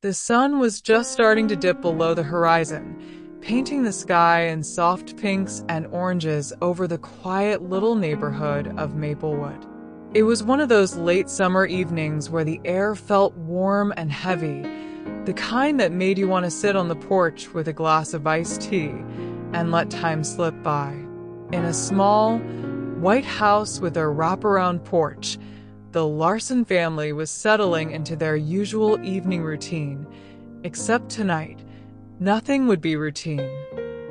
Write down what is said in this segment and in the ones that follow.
The sun was just starting to dip below the horizon, painting the sky in soft pinks and oranges over the quiet little neighborhood of Maplewood. It was one of those late summer evenings where the air felt warm and heavy, the kind that made you want to sit on the porch with a glass of iced tea and let time slip by. In a small, white house with a wraparound porch, the Larson family was settling into their usual evening routine. Except tonight, nothing would be routine.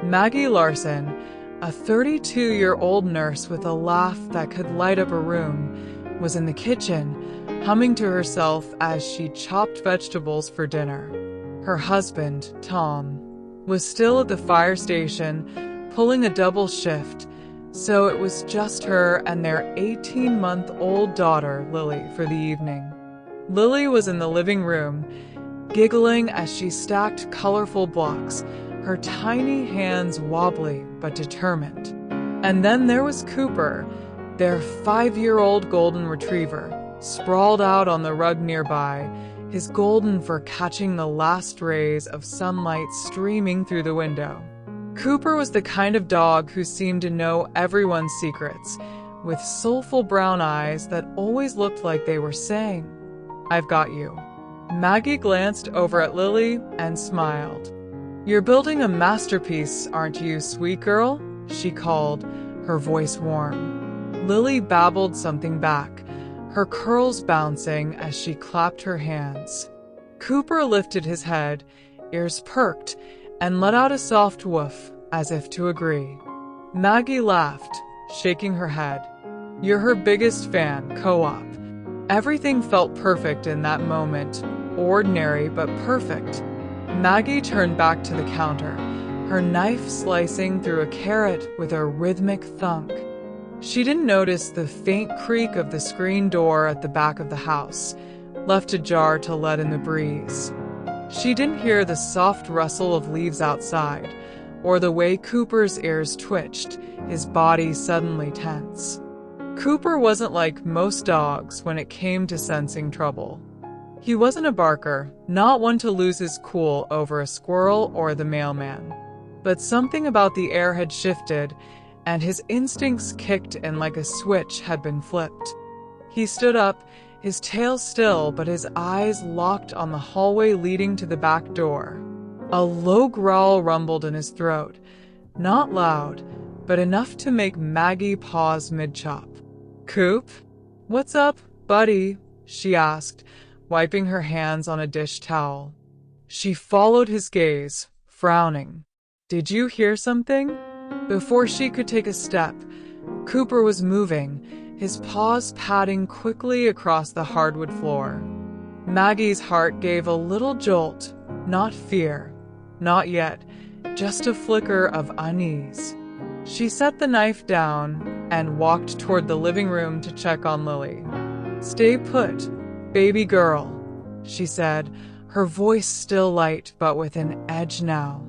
Maggie Larson, a 32-year-old nurse with a laugh that could light up a room, was in the kitchen, humming to herself as she chopped vegetables for dinner. Her husband, Tom, was still at the fire station, pulling a double shift, so it was just her and their 18-month-old daughter, Lily, for the evening. Lily was in the living room, giggling as she stacked colorful blocks, her tiny hands wobbly but determined. And then there was Cooper, their 5-year-old golden retriever, sprawled out on the rug nearby, his golden fur catching the last rays of sunlight streaming through the window. Cooper was the kind of dog who seemed to know everyone's secrets, with soulful brown eyes that always looked like they were saying, "I've got you." Maggie glanced over at Lily and smiled. "You're building a masterpiece, aren't you, sweet girl?" she called, her voice warm. Lily babbled something back, her curls bouncing as she clapped her hands. Cooper lifted his head, ears perked, and let out a soft woof, as if to agree. Maggie laughed, shaking her head. "You're her biggest fan, co-op." Everything felt perfect in that moment, ordinary but perfect. Maggie turned back to the counter, her knife slicing through a carrot with a rhythmic thunk. She didn't notice the faint creak of the screen door at the back of the house, left ajar to let in the breeze. She didn't hear the soft rustle of leaves outside, or the way Cooper's ears twitched, his body suddenly tense. Cooper wasn't like most dogs when it came to sensing trouble. He wasn't a barker, not one to lose his cool over a squirrel or the mailman. But something about the air had shifted, and his instincts kicked in like a switch had been flipped. He stood up, his tail still, but his eyes locked on the hallway leading to the back door. A low growl rumbled in his throat, not loud, but enough to make Maggie pause mid-chop. "Coop? What's up, buddy?" she asked, wiping her hands on a dish towel. She followed his gaze, frowning. "Did you hear something?" Before she could take a step, Cooper was moving, his paws padding quickly across the hardwood floor. Maggie's heart gave a little jolt, not fear, not yet, just a flicker of unease. She set the knife down and walked toward the living room to check on Lily. "Stay put, baby girl," she said, her voice still light but with an edge now.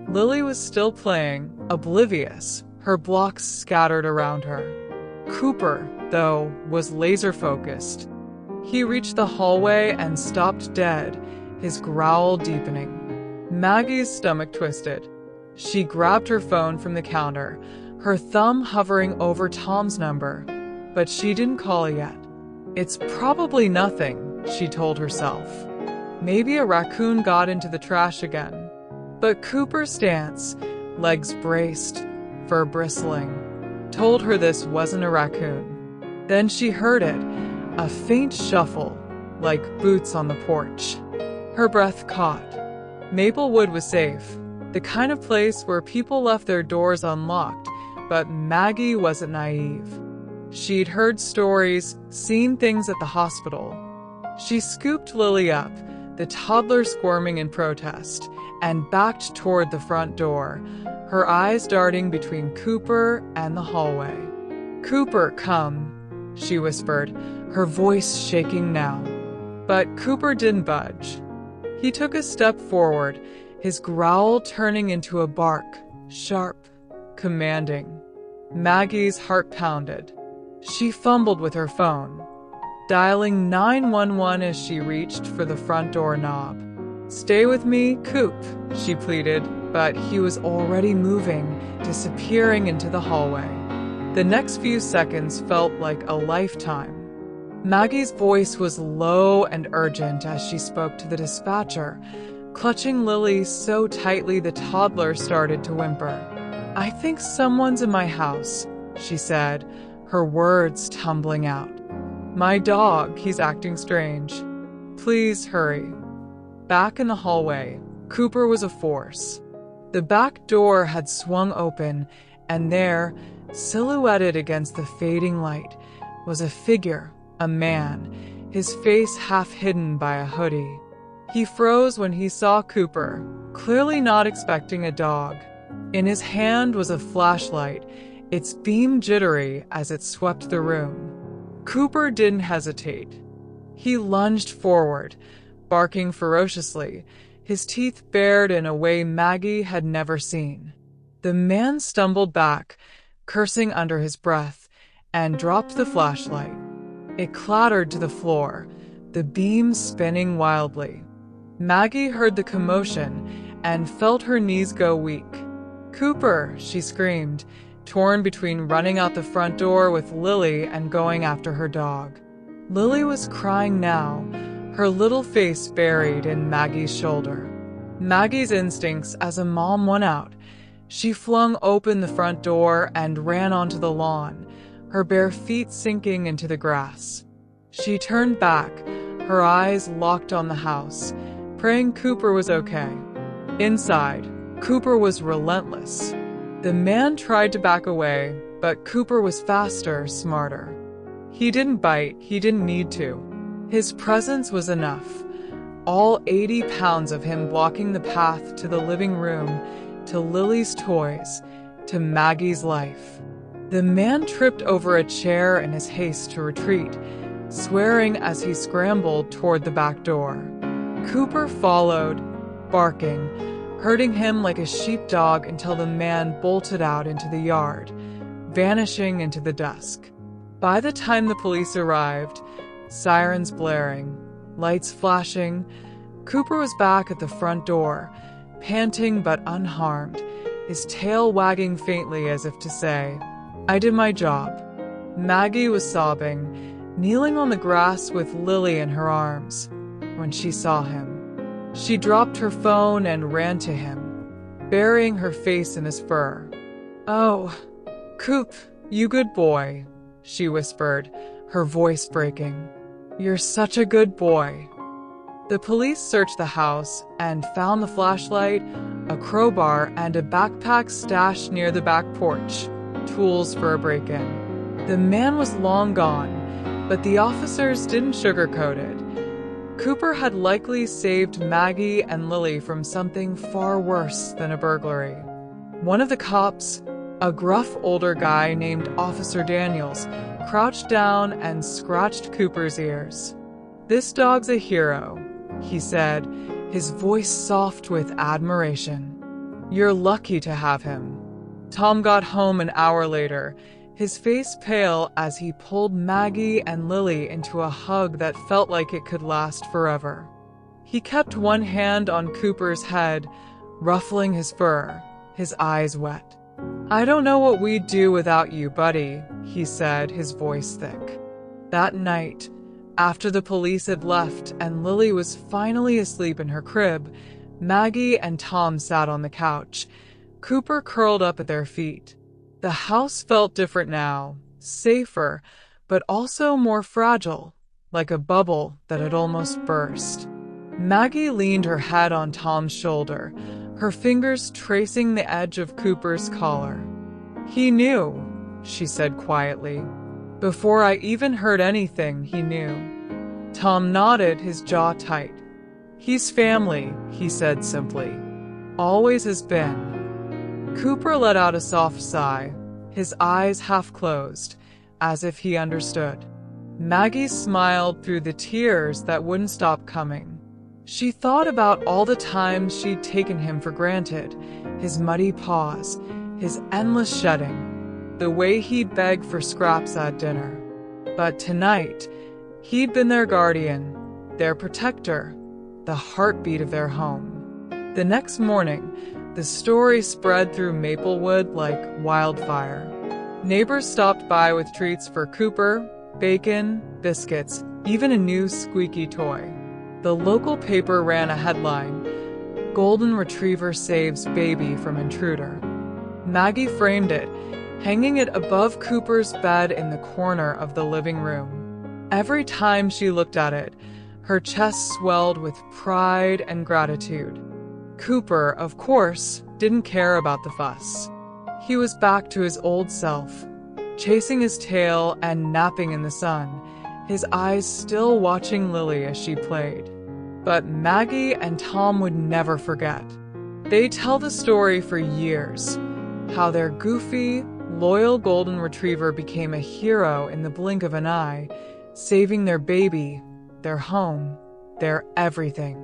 Lily was still playing, oblivious, her blocks scattered around her. Cooper, though, was laser-focused. He reached the hallway and stopped dead, his growl deepening. Maggie's stomach twisted. She grabbed her phone from the counter, her thumb hovering over Tom's number, but she didn't call yet. "It's probably nothing," she told herself. "Maybe a raccoon got into the trash again." But Cooper's stance, legs braced, fur bristling, told her this wasn't a raccoon. Then she heard it, a faint shuffle, like boots on the porch. Her breath caught. Maplewood was safe, the kind of place where people left their doors unlocked, but Maggie wasn't naive. She'd heard stories, seen things at the hospital. She scooped Lily up, the toddler squirming in protest, and backed toward the front door, her eyes darting between Cooper and the hallway. "Cooper, come," she whispered, her voice shaking now. But Cooper didn't budge. He took a step forward, his growl turning into a bark, sharp, commanding. Maggie's heart pounded. She fumbled with her phone, dialing 911 as she reached for the front door knob. "Stay with me, Coop," she pleaded, but he was already moving, disappearing into the hallway. The next few seconds felt like a lifetime. Maggie's voice was low and urgent as she spoke to the dispatcher, clutching Lily so tightly the toddler started to whimper. "I think someone's in my house," she said, her words tumbling out. "My dog, he's acting strange. Please hurry." Back in the hallway, Cooper was a force. The back door had swung open, and there, silhouetted against the fading light, was a figure, a man, his face half hidden by a hoodie. He froze when he saw Cooper, clearly not expecting a dog. In his hand was a flashlight, its beam jittery as it swept the room. Cooper didn't hesitate. He lunged forward, barking ferociously, his teeth bared in a way Maggie had never seen. The man stumbled back, cursing under his breath, and dropped the flashlight. It clattered to the floor, the beam spinning wildly. Maggie heard the commotion and felt her knees go weak. "Cooper," she screamed, torn between running out the front door with Lily and going after her dog. Lily was crying now, her little face buried in Maggie's shoulder. Maggie's instincts as a mom won out. She flung open the front door and ran onto the lawn, her bare feet sinking into the grass. She turned back, her eyes locked on the house, praying Cooper was okay. Inside, Cooper was relentless. The man tried to back away, but Cooper was faster, smarter. He didn't bite, he didn't need to. His presence was enough. All 80 pounds of him blocking the path to the living room, to Lily's toys, to Maggie's life. The man tripped over a chair in his haste to retreat, swearing as he scrambled toward the back door. Cooper followed, barking, herding him like a sheepdog until the man bolted out into the yard, vanishing into the dusk. By the time the police arrived, sirens blaring, lights flashing, Cooper was back at the front door, panting but unharmed, his tail wagging faintly as if to say, "I did my job." Maggie was sobbing, kneeling on the grass with Lily in her arms, when she saw him. She dropped her phone and ran to him, burying her face in his fur. "Oh, Coop, you good boy," she whispered, her voice breaking. "You're such a good boy." The police searched the house and found the flashlight, a crowbar, and a backpack stashed near the back porch, tools for a break-in. The man was long gone, but the officers didn't sugarcoat it. Cooper had likely saved Maggie and Lily from something far worse than a burglary. One of the cops, a gruff older guy named Officer Daniels, crouched down and scratched Cooper's ears. "This dog's a hero," he said, his voice soft with admiration. "You're lucky to have him." Tom got home an hour later, his face pale as he pulled Maggie and Lily into a hug that felt like it could last forever. He kept one hand on Cooper's head, ruffling his fur, his eyes wet. "I don't know what we'd do without you, buddy," he said, his voice thick. That night, after the police had left and Lily was finally asleep in her crib, Maggie and Tom sat on the couch, Cooper curled up at their feet. The house felt different now, safer, but also more fragile, like a bubble that had almost burst. Maggie leaned her head on Tom's shoulder, her fingers tracing the edge of Cooper's collar. "He knew," she said quietly. "Before I even heard anything, he knew." Tom nodded, his jaw tight. "He's family," he said simply. "Always has been." Cooper let out a soft sigh, his eyes half closed, as if he understood. Maggie smiled through the tears that wouldn't stop coming. She thought about all the times she'd taken him for granted, his muddy paws, his endless shedding, the way he'd beg for scraps at dinner. But tonight, he'd been their guardian, their protector, the heartbeat of their home. The next morning, the story spread through Maplewood like wildfire. Neighbors stopped by with treats for Cooper, bacon, biscuits, even a new squeaky toy. The local paper ran a headline, "Golden Retriever Saves Baby from Intruder." Maggie framed it, hanging it above Cooper's bed in the corner of the living room. Every time she looked at it, her chest swelled with pride and gratitude. Cooper, of course, didn't care about the fuss. He was back to his old self, chasing his tail and napping in the sun, his eyes still watching Lily as she played. But Maggie and Tom would never forget. They tell the story for years, how their goofy, loyal golden retriever became a hero in the blink of an eye, saving their baby, their home, their everything.